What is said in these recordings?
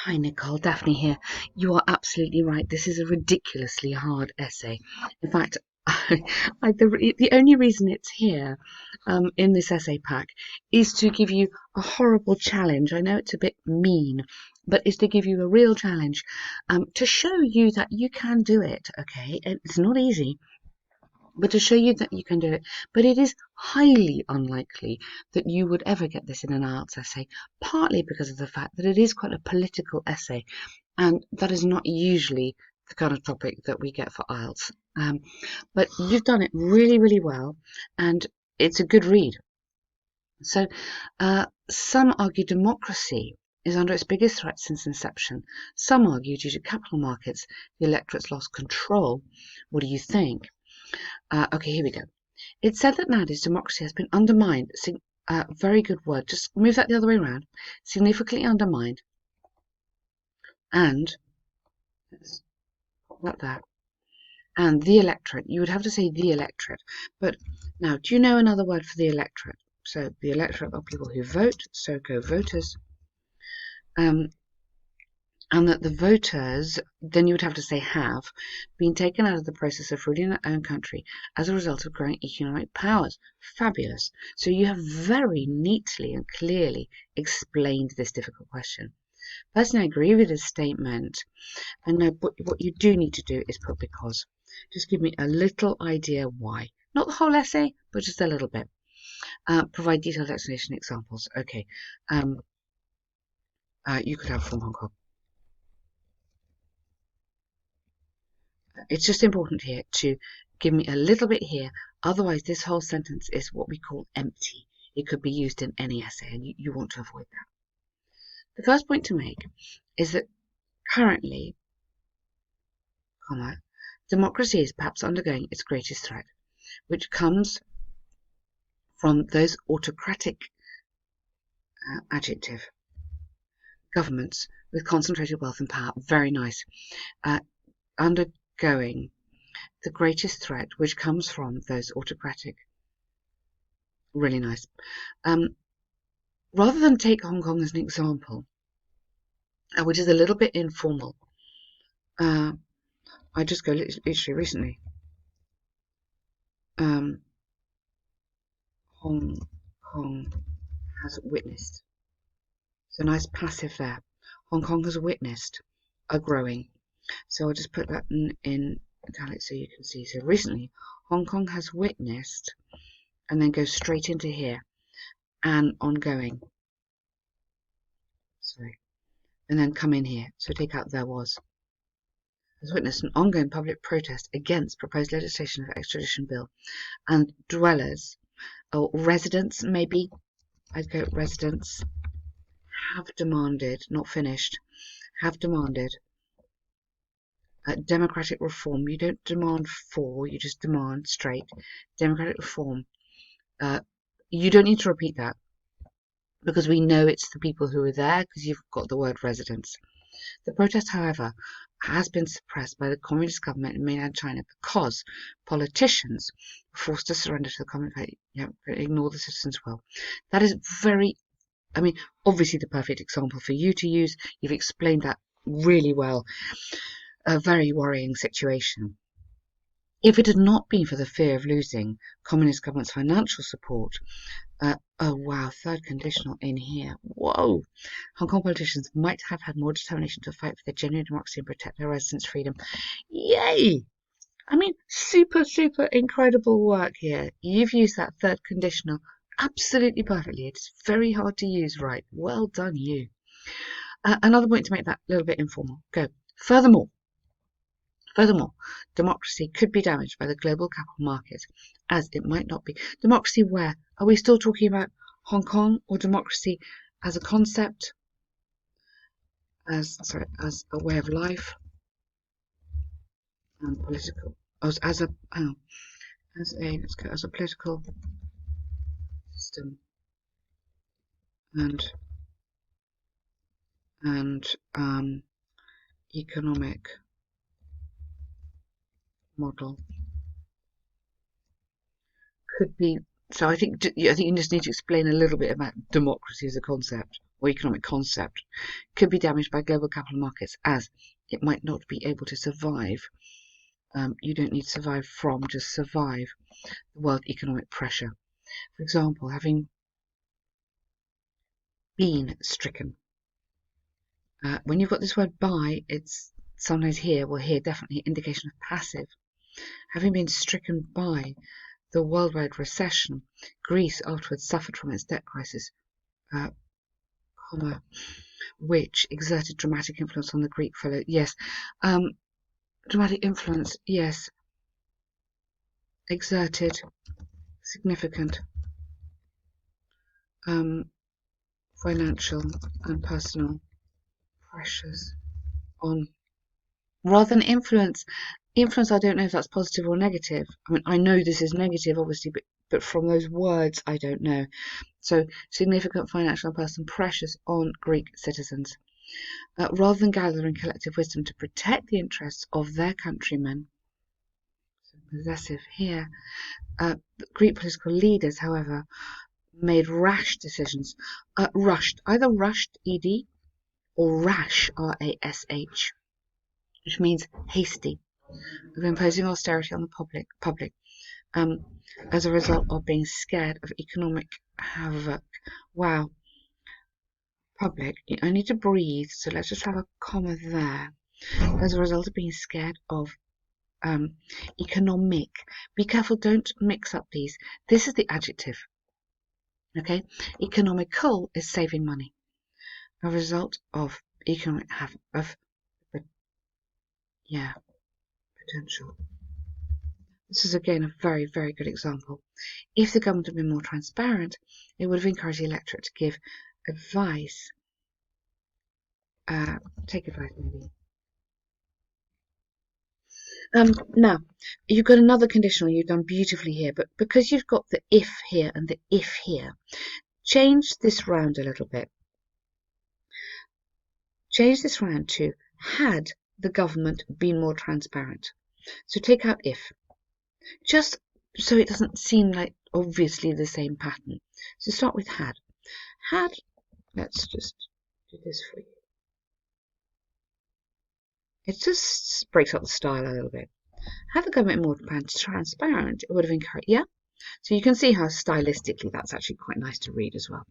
Hi, Nicole. Daphne here. You are absolutely right. This is a ridiculously hard essay. In fact, the only reason it's here in this essay pack is to give you a horrible challenge. I know it's a bit mean, but is to give you a real challenge to show you that you can do it. Okay, it's not easy, but to show you that you can do it. But it is highly unlikely that you would ever get this in an IELTS essay, partly because of the fact that it is quite a political essay, and that is not usually the kind of topic that we get for IELTS. But you've done it really, really well, and it's a good read. So, some argue democracy is under its biggest threat since inception. Some argue due to capital markets, the electorate's lost control. What do you think? Okay, here we go. It's said that nowadays democracy has been undermined. Very good word. Just move that the other way around. Significantly undermined. And let's pop that there. And the electorate. You would have to say the electorate. But now, do you know another word for the electorate? So the electorate are people who vote. So go voters. And that the voters, then you would have to say have, been taken out of the process of ruling their own country as a result of growing economic powers. Fabulous. So you have very neatly and clearly explained this difficult question. Personally, I agree with this statement. And now what you do need to do is put because. Just give me a little idea why. Not the whole essay, but just a little bit. Provide detailed explanation examples. Okay. You could have from Hong Kong. It's just important here to give me a little bit here. Otherwise, this whole sentence is what we call empty. It could be used in any essay, and you want to avoid that. The first point to make is that currently, democracy is perhaps undergoing its greatest threat, which comes from those autocratic adjective governments with concentrated wealth and power. Very nice. Undergoing the greatest threat, which comes from those autocratic. Really nice. Rather than take Hong Kong as an example, which is a little bit informal, I just go literally recently. Hong Kong has witnessed. So nice passive there. Hong Kong has witnessed a growing. So I'll just put that in italics so you can see. So recently, Hong Kong has witnessed, and then go straight into here, and ongoing. Sorry. And then come in here. So take out there was. Has witnessed an ongoing public protest against proposed legislation of extradition bill, and dwellers, or residents maybe, I'd go residents, have demanded, not finished, have demanded democratic reform. You don't demand for, you just demand straight democratic reform. You don't need to repeat that because we know it's the people who are there because you've got the word residents. The protest, however, has been suppressed by the communist government in mainland China because politicians were forced to surrender to the communist party, ignore the citizens' will. That is very, obviously the perfect example for you to use. You've explained that really well. A very worrying situation. If it had not been for the fear of losing communist government's financial support, oh wow, third conditional in here. Whoa! Hong Kong politicians might have had more determination to fight for their genuine democracy and protect their residents' freedom. Yay! Super, super incredible work here. You've used that third conditional absolutely perfectly. It's very hard to use, right? Well done, you. Another point to make that a little bit informal. Go. Furthermore, democracy could be damaged by the global capital market, as it might not be. Democracy where? Are we still talking about Hong Kong, or democracy as a concept, as a way of life, and political, as a political system, and economic model could be. So I think you just need to explain a little bit about democracy as a concept, or economic concept could be damaged by global capital markets, as it might not be able to survive. You don't need to survive from, just survive the world economic pressure. For example, having been stricken. When you've got this word by, it's sometimes here, well here definitely indication of passive. Having been stricken by the worldwide recession, Greece afterwards suffered from its debt crisis, which exerted dramatic influence on the Greek fellow. Yes, dramatic influence, yes, exerted significant financial and personal pressures on, rather than influence. Influence, I don't know if that's positive or negative. I mean, I know this is negative, obviously, but from those words, I don't know. So, significant financial and personal pressures on Greek citizens. Rather than gathering collective wisdom to protect the interests of their countrymen, so possessive here, Greek political leaders, however, made rash decisions. Either rushed, ED, or rash, RASH, which means hasty, of imposing austerity on the public, as a result of being scared of economic havoc. Wow. Public, I need to breathe, so let's just have a comma there. As a result of being scared of economic. Be careful, don't mix up these. This is the adjective. Okay, economical is saving money. A result of economic potential. This is again a very, very good example. If the government had been more transparent, it would have encouraged the electorate to give advice. Take advice, maybe. Now, you've got another conditional you've done beautifully here, but because you've got the if here and the if here, change this round a little bit. Change this round to had the government been more transparent. So take out if, just so it doesn't seem like obviously the same pattern. So start with had. Had, let's just do this for you. It just breaks up the style a little bit. Had the government more transparent, it would have encouraged, yeah? So you can see how stylistically that's actually quite nice to read as well.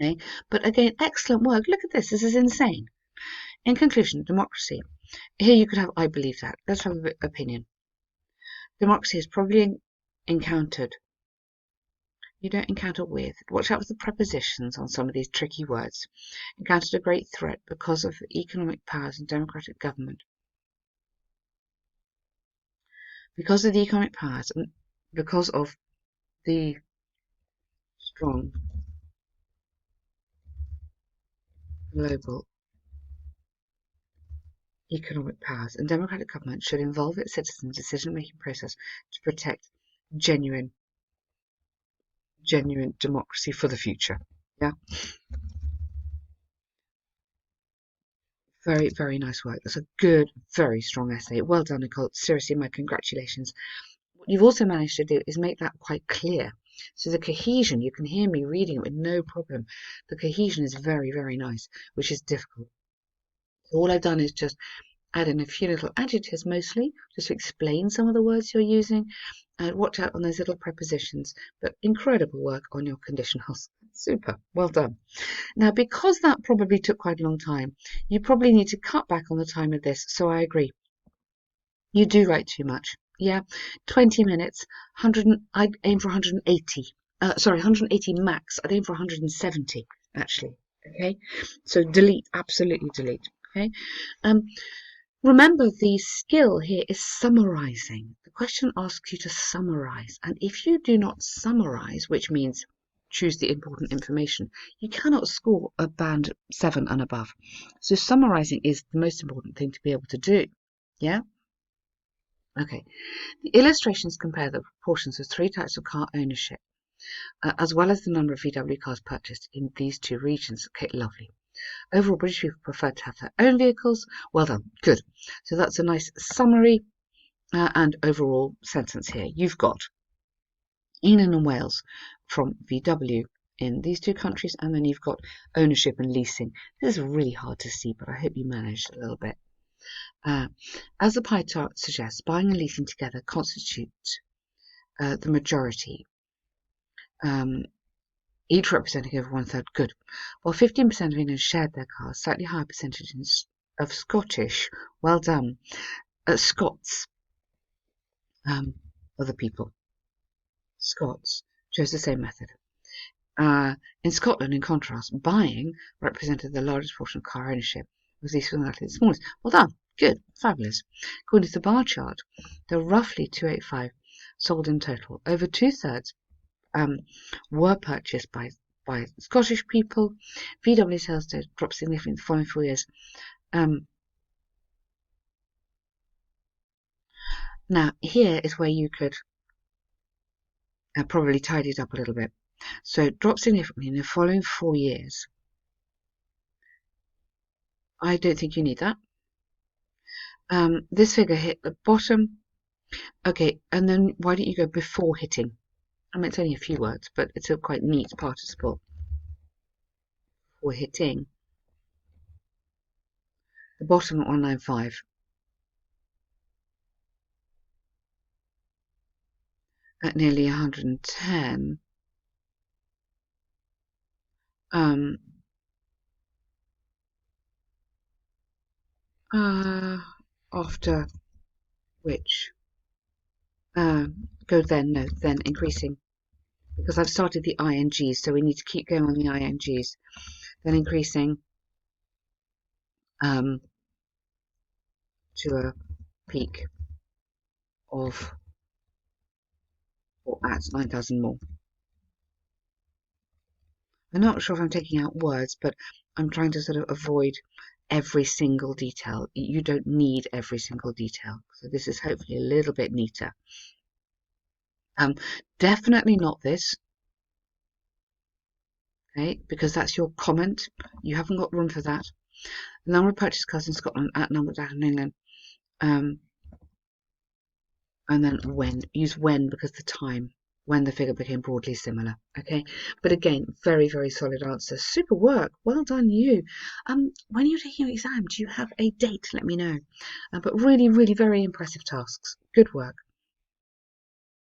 Okay, but again, excellent work. Look at this. This is insane. In conclusion, democracy. Here you could have, I believe that. Let's have an opinion. Democracy is probably encountered. You don't encounter with. Watch out for the prepositions on some of these tricky words. Encountered a great threat because of the economic powers and democratic government. Because of the economic powers and because of the strong global economic powers, and democratic government should involve its citizens' decision-making process to protect genuine democracy for the future. Yeah. Very, very nice work. That's a good, very strong essay. Well done, Nicole. Seriously, my congratulations. What you've also managed to do is make that quite clear. So the cohesion, you can hear me reading it with no problem. The cohesion is very, very nice, which is difficult. So all I've done is just add in a few little adjectives mostly, just to explain some of the words you're using. And watch out on those little prepositions. But incredible work on your conditionals. Super. Well done. Now, because that probably took quite a long time, you probably need to cut back on the time of this. So I agree. You do write too much. Yeah, 20 minutes, I'd aim for 180. Sorry, 180 max. I'd aim for 170, actually. Okay, so delete, absolutely delete. Okay, remember the skill here is summarizing. The question asks you to summarize, and if you do not summarize, which means choose the important information, you cannot score a band 7 and above. So summarizing is the most important thing to be able to do. Yeah. Okay, the illustrations compare the proportions of 3 types of car ownership, as well as the number of VW cars purchased in these 2 regions. Okay, lovely. Overall, British people prefer to have their own vehicles. Well done, good. So that's a nice summary and overall sentence here. You've got England and Wales from VW in these two countries, and then you've got ownership and leasing. This is really hard to see, but I hope you managed a little bit. As the pie chart suggests, buying and leasing together constitute the majority, each representing over 1/3 good, while 15% of England shared their cars, slightly higher percentage of Scottish, well done, Scots, other people, Scots, chose the same method. In Scotland, in contrast, buying represented the largest portion of car ownership, was leasing the smallest. Well done, good, fabulous. According to the bar chart, there were roughly 285 sold in total. Over 2/3 were purchased by Scottish people. VW sales data dropped significantly in the following 4 years. Now, here is where you could probably tidy it up a little bit. So, dropped significantly in the following 4 years. I don't think you need that. This figure hit the bottom. Okay, and then why don't you go before hitting? I mean, it's only a few words, but it's a quite neat participle. Before hitting the bottom at 195. At nearly 110. After which go then increasing, because I've started the INGs, so we need to keep going on the INGs, then increasing to a peak of, or at 9,000 more. I'm not sure if I'm taking out words, but I'm trying to sort of avoid every single detail. You don't need every single detail, so this is hopefully a little bit neater. Definitely not this, okay, because that's your comment. You haven't got room for that. The number of purchased cars in Scotland at number down in England, and then when, use when because the time when the figure became broadly similar. Okay, but again, very, very solid answer. Super work, well done you. When you're taking your exam, do you have a date? Let me know. But really, really very impressive tasks. Good work.